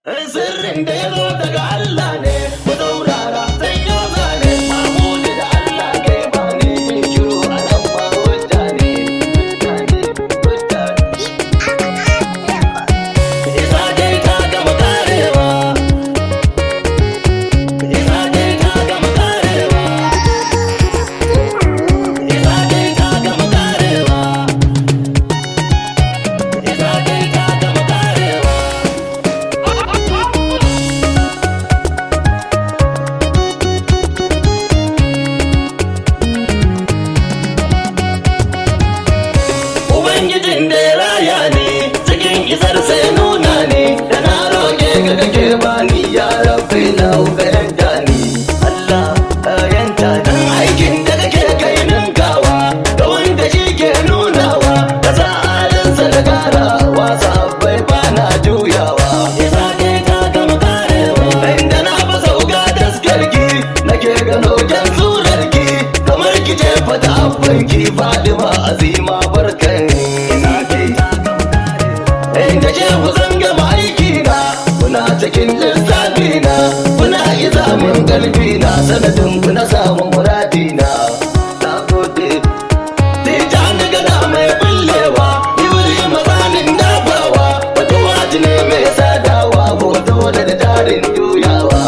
Sirrin da ya zo daga Allah ne, ku saurara sai yau zane. Mahmudu da Allah kai ba ne, yin shiru a nan ma hujja ne. Isa dai ta gama karewa. Isa dai ta gama karewa. Isa dai ta gama karewa. Isa dai ta gama karewa. Ubangijin da ya raya ne, cikin isar sai nuna ne, da na roƙe ka kake bani ya rabbi na yanta ni. Allah yanta ni. Aikin da kake kai ninkawa, ga wanda shi ke nunawa, ka sa halinsa da karawa, sabbai ba na juyawa. Isa kai ta gama karewa. Inda na fa sauka taskarki, nake gano kyan surarki, kamar ki ce fata abbanki Fadima azima barkan. Inda ce ku zan gama aiki na, kuna cikin lissafi na, kuna iza min ƙarfi na, sanadin ku na samun muradi na. Na gode. Tijani gada mai bullewa, Ibrahim mazanin dafawa, wata waji ne mai sadawa, hoto da tarin juyawa.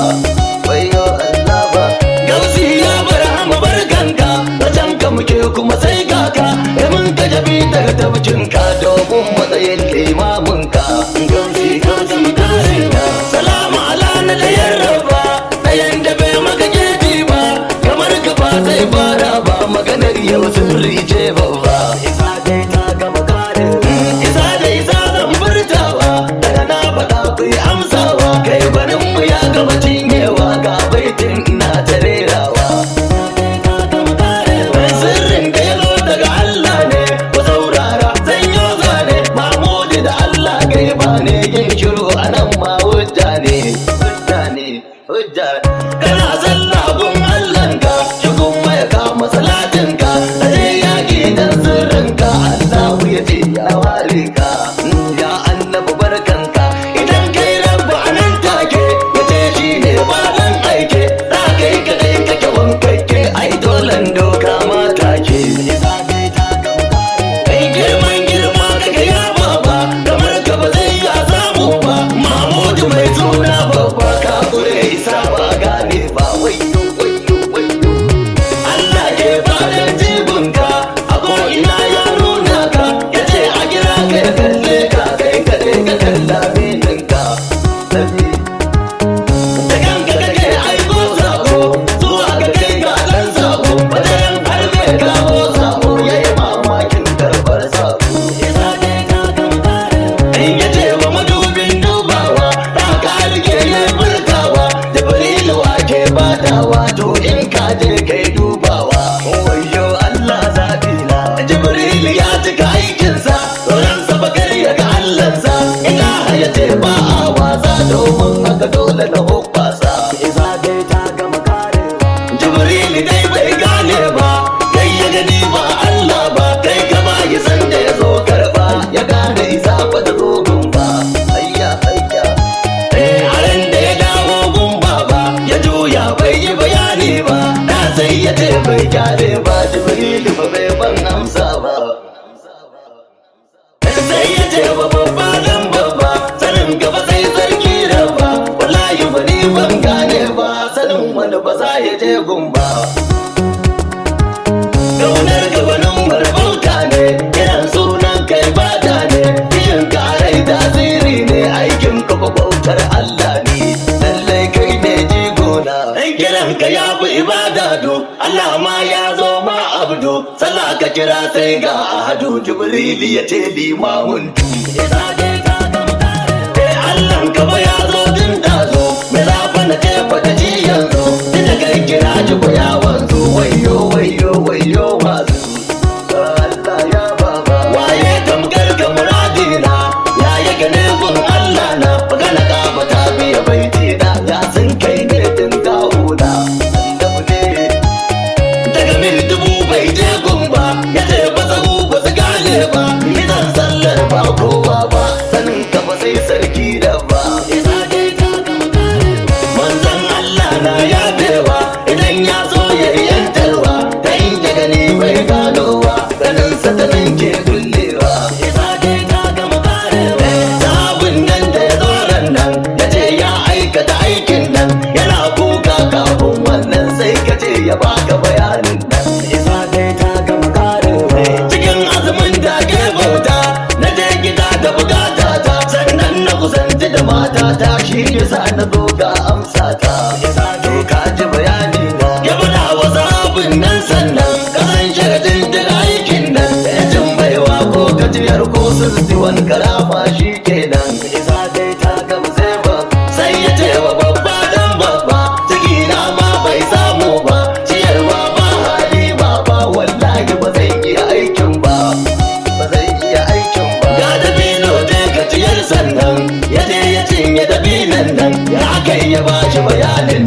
Wayo Allah ba. Gausi ya bar hama barkanka, wajen ka muke kuma sai kaka, mun ka jabi daga tabbacinka domin matsayin limaminka. Gausi gausi gausi na. Salamu ala na ɗayan raba, ɗayan da bai maka geji ba, kamar ka ba zai fara ba, maganar yau sirri ce babba. Isa dai ta gama kare. Isa dai isa zan furtawa, daga na faɗa ku yi amsawa, kai barin mu ya gama cinyewa, ga baitin ina ta rerawa. Sirrin da ya zo daga Allah ne, ku saurara zan yi zane. Mahmudu da Allah kai ba ne, yin shiru a nan ma hujja ne. Hujja ne, hujja. Kana sallah gun Allahnka, shi kuma ya kama salatinka, da zai yaƙi dan sirrinka, Allahu ya ce ya ware ka. Ya annabi barkanka, idan kai rabu a nan take, ya ce shi ne ba dan aike, za kai kaɗai kake wankakke, ai dolan doka mata ke. Kai girman girma kake ya baba, kamar ka ba zai ya samu ba, Mahmudu mai suna babba, ka kure isa ba gane ba, wayo wayo wayo. Allah ke fadan jibinka, a ko'ina ya nuna ka, ya ce a kira ka ya kalle ka, kai kaɗai ka kalla mininka. Da kanka kake aiko sako, zuwa ga kai ga ɗan sako, wajen har zai kawo sako, ya yi mamakin karɓar sako. In ya ce wa madubin dubawa, da ka rike ya furtawa, Jibrilu ke badawa, to in ka je kai dubawa. Wayo Allah zaɓi na, Jibrilu ya cika aikinsa, tsoronsa bakar ya ga Allahnsa, ina ya ce ba a wasa, domin haka dole na hoɓɓasa. Jibrilu dai bai gane ba, kai ya gani ba Allah ba, kai ka ba ya san da ya zo karɓa, ya gane isa ba da zogun ba. Hayya hayya. A ran da ya dawo gun baba, ya juya bai yi bayani ba, da sai ya ce bai gyare ba, Jibrilu ba bai ban amsa ba. Sai ya ce wa babba dan babba, sanin gaba sai sarki rabba, wallahi ba ni ban gane ba, sanin wani ba za ya je gumba. Gaunar gabanin marbauta ne, kiran sunan kai bada ne, yin karai tasiri ne, aikin ka bautar Allah ne, lallai kai ne jigona. Kiran ka ya fi ibada do, Allah ma ya zo ma abdu, sallah ka kira sai ga ahadu, Jibril ya ce limamun du. Allahn ka ba ya zo din dazo, me za fa na ce fa da ji yanzu, tunda kai kira ji ko ya wanzu, wayo wayo wayo masu. Allah ya baba. Waye tamkar ka muradina, ya yi gane gun Allah na, magana ka ba ta biya baiti na, ya san kai ne din gahuna. Annabi ne, daga mil dubu bai je gun ba, ya ce ba sahu ba su gane ba, idan sallar ba kowa ba. mata ta shi yasa na zo ga amsa ta to ka ji bayani na ya bada wa zabin nan sannan kasan sharadin da aikin nan ya jin baiwa ko gajiyar ko sirri wani karafa shi kenan isa dai ta gamse ba sai ya ce wa babba dan babba cikina ma bai samu ba ciyarwa ba hali ba wallahi ba zai iya aikin ba ga dabino dai gajiyar sannan ya je ya cinye dabinan nan ya kai ya bashi bayanin